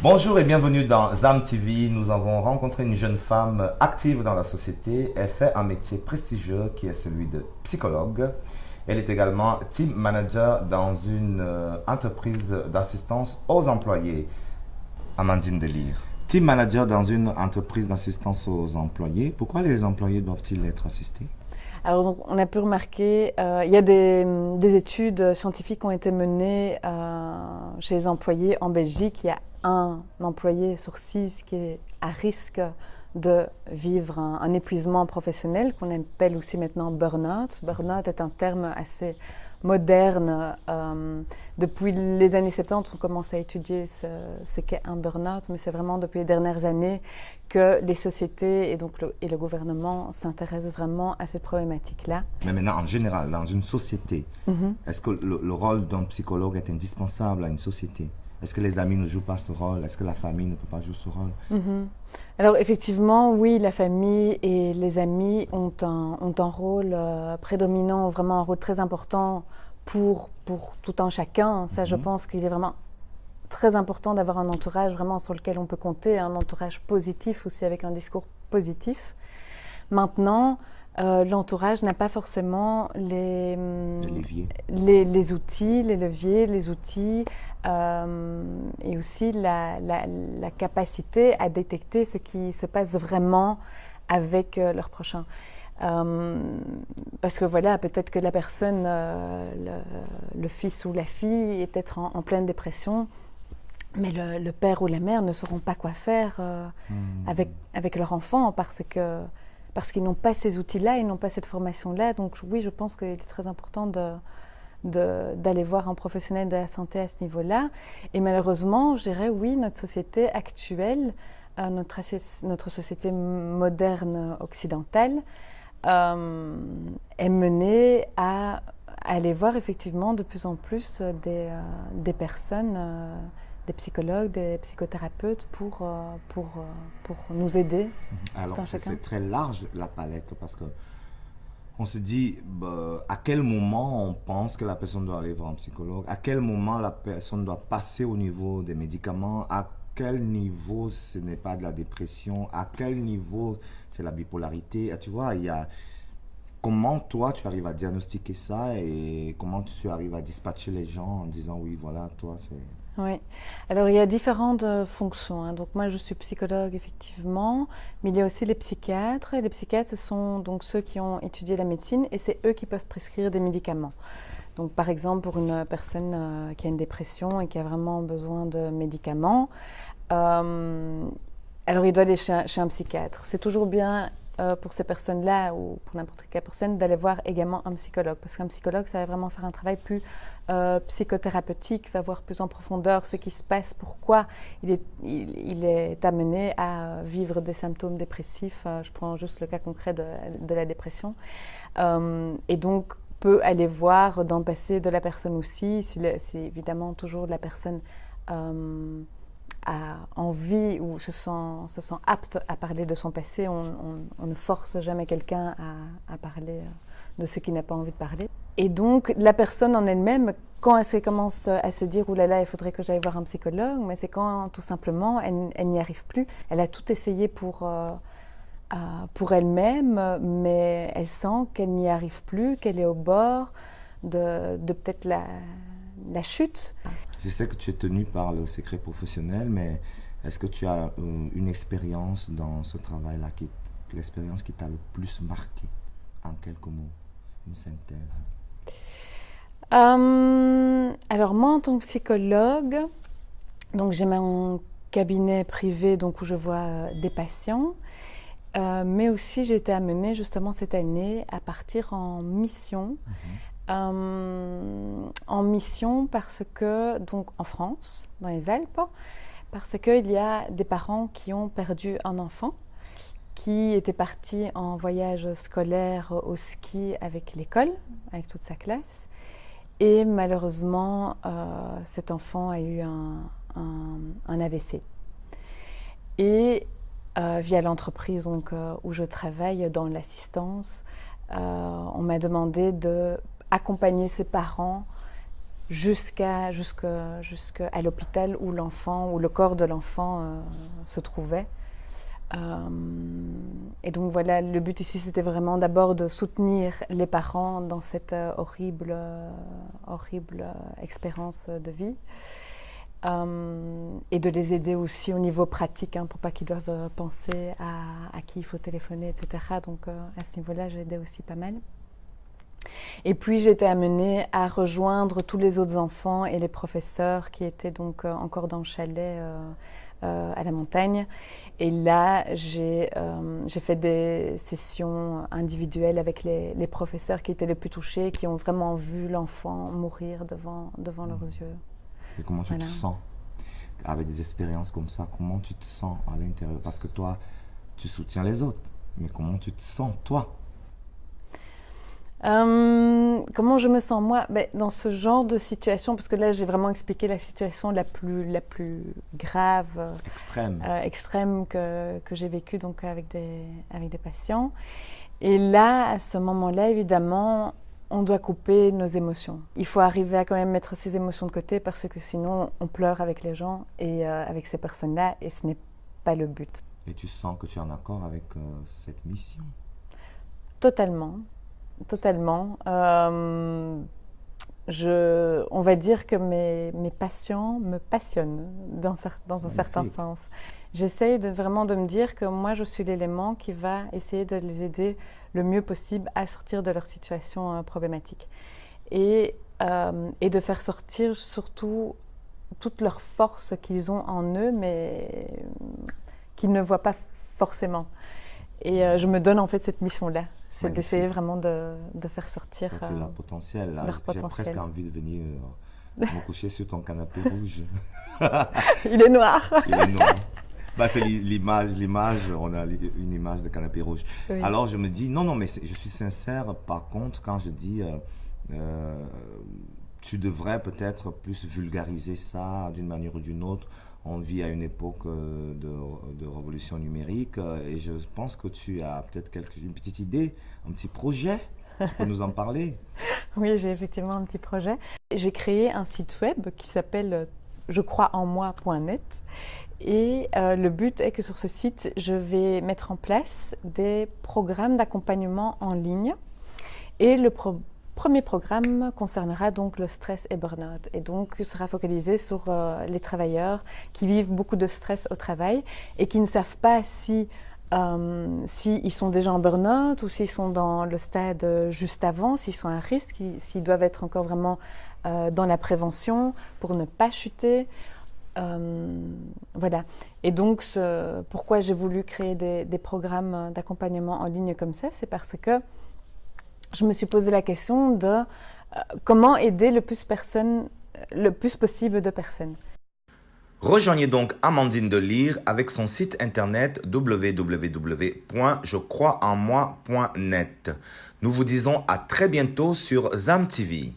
Bonjour et bienvenue dans ZAM TV. Nous avons rencontré une jeune femme active dans la société. Elle fait un métier prestigieux qui est celui de psychologue. Elle est également team manager dans une entreprise d'assistance aux employés. Amandine Delire. Team manager dans une entreprise d'assistance aux employés. Pourquoi les employés doivent-ils être assistés? Alors, donc, on a pu remarquer, il y a des études scientifiques qui ont été menées chez les employés en Belgique. Il y a un employé sur 6 qui est à risque de vivre un épuisement professionnel qu'on appelle aussi maintenant burn-out. Burn-out est un terme assez moderne. Depuis les années 70, on commence à étudier ce qu'est un burn-out, mais c'est vraiment depuis les dernières années que les sociétés et donc le gouvernement s'intéressent vraiment à cette problématique-là. Mais maintenant, en général, dans une société, est-ce que le rôle d'un psychologue est indispensable à une société? Est-ce que les amis ne jouent pas ce rôle? Est-ce que la famille ne peut pas jouer ce rôle? Alors effectivement, oui, la famille et les amis ont un rôle prédominant, vraiment un rôle très important pour tout un chacun. Ça, je pense qu'il est vraiment très important d'avoir un entourage vraiment sur lequel on peut compter, un entourage positif aussi avec un discours positif. Maintenant, l'entourage n'a pas forcément les outils, les leviers, les outils et aussi la capacité à détecter ce qui se passe vraiment avec leur prochain. Parce que voilà, peut-être que la personne, le fils ou la fille est peut-être en pleine dépression, mais le père ou la mère ne sauront pas quoi faire avec leur enfant parce qu'ils n'ont pas ces outils-là, ils n'ont pas cette formation-là. Donc oui, je pense qu'il est très important d'aller voir un professionnel de la santé à ce niveau-là. Et malheureusement, je dirais oui, notre société actuelle, notre société moderne occidentale, est menée à aller voir effectivement de plus en plus des personnes, des psychologues, des psychothérapeutes pour nous aider. Alors, c'est très large la palette parce que on se dit à quel moment on pense que la personne doit aller voir un psychologue, à quel moment la personne doit passer au niveau des médicaments, à quel niveau ce n'est pas de la dépression, à quel niveau c'est la bipolarité. Tu vois, il y a comment toi tu arrives à diagnostiquer ça et comment tu arrives à dispatcher les gens en disant oui voilà toi c'est... Oui, alors il y a différentes fonctions. Donc moi je suis psychologue effectivement, mais il y a aussi les psychiatres. Et les psychiatres ce sont donc ceux qui ont étudié la médecine et c'est eux qui peuvent prescrire des médicaments. Donc par exemple pour une personne qui a une dépression et qui a vraiment besoin de médicaments, alors il doit aller chez un psychiatre. C'est toujours bien pour ces personnes-là ou pour n'importe quelle personne d'aller voir également un psychologue parce qu'un psychologue ça va vraiment faire un travail plus psychothérapeutique, va voir plus en profondeur ce qui se passe, pourquoi il est amené à vivre des symptômes dépressifs. Je prends juste le cas concret de la dépression et donc peut aller voir dans le passé de la personne aussi, si évidemment toujours la personne a envie ou se sent apte à parler de son passé. On ne force jamais quelqu'un à parler de ce qu'il n'a pas envie de parler. Et donc, la personne en elle-même, quand elle commence à se dire « Ouh là là, il faudrait que j'aille voir un psychologue », mais c'est quand, tout simplement, elle n'y arrive plus. Elle a tout essayé pour elle-même, mais elle sent qu'elle n'y arrive plus, qu'elle est au bord de peut-être la chute. Je sais que tu es tenu par le secret professionnel, mais est-ce que tu as une expérience dans ce travail-là, l'expérience qui t'a le plus marqué, en quelques mots, une synthèse? Alors moi, en tant que psychologue, donc j'ai mon cabinet privé donc, où je vois des patients, mais aussi j'ai été amenée justement cette année à partir en mission. En mission parce que, donc en France, dans les Alpes, parce qu'il y a des parents qui ont perdu un enfant qui était parti en voyage scolaire au ski avec l'école, avec toute sa classe. Et malheureusement, cet enfant a eu un AVC. Et via l'entreprise donc, où je travaille dans l'assistance, on m'a demandé de accompagner ses parents jusqu'à l'hôpital où le corps de l'enfant se trouvait. Et donc voilà, le but ici, c'était vraiment d'abord de soutenir les parents dans cette horrible expérience de vie. Et de les aider aussi au niveau pratique, pour pas qu'ils doivent penser à qui il faut téléphoner, etc. Donc à ce niveau-là, j'ai aidé aussi pas mal. Et puis j'ai été amenée à rejoindre tous les autres enfants et les professeurs qui étaient donc encore dans le chalet à la montagne. Et là, j'ai fait des sessions individuelles avec les professeurs qui étaient les plus touchés, qui ont vraiment vu l'enfant mourir devant leurs yeux. Et comment tu te sens avec des expériences comme ça? Comment tu te sens à l'intérieur? Parce que toi, tu soutiens les autres. Mais comment tu te sens, toi? Comment je me sens moi dans ce genre de situation, parce que là j'ai vraiment expliqué la situation la plus grave, extrême que j'ai vécue donc avec des patients. Et là, à ce moment-là, évidemment, on doit couper nos émotions. Il faut arriver à quand même mettre ses émotions de côté, parce que sinon on pleure avec les gens et avec ces personnes-là, et ce n'est pas le but. Et tu sens que tu es en accord avec cette mission? Totalement. Totalement. On va dire que mes patients me passionnent dans un certain sens. J'essaye vraiment de me dire que moi, je suis l'élément qui va essayer de les aider le mieux possible à sortir de leur situation problématique. Et de faire sortir surtout toute leur force qu'ils ont en eux, mais qu'ils ne voient pas forcément. Et je me donne en fait cette mission-là. C'est d'essayer vraiment de faire sortir leur potentiel. Leur potentiel. J'ai presque envie de venir me coucher sur ton canapé rouge. Il est noir. Il est noir. C'est l'image, on a une image de canapé rouge. Oui. Alors je me dis, non, mais je suis sincère par contre quand je dis, tu devrais peut-être plus vulgariser ça d'une manière ou d'une autre. On vit à une époque de révolution numérique et je pense que tu as peut-être une petite idée, un petit projet. Tu peux nous en parler? Oui, j'ai effectivement un petit projet. J'ai créé un site web qui s'appelle jecroisenmoi.net et le but est que sur ce site, je vais mettre en place des programmes d'accompagnement en ligne et le premier programme concernera donc le stress et burn-out et donc sera focalisé sur les travailleurs qui vivent beaucoup de stress au travail et qui ne savent pas si ils sont déjà en burn-out ou s'ils sont dans le stade juste avant, s'ils sont à risque, s'ils doivent être encore vraiment dans la prévention pour ne pas chuter. Voilà. Et donc, pourquoi j'ai voulu créer des programmes d'accompagnement en ligne comme ça, c'est parce que je me suis posé la question de comment aider le plus possible de personnes. Rejoignez donc Amandine Delire avec son site internet www.jecroisenmoi.net. Nous vous disons à très bientôt sur ZAM TV.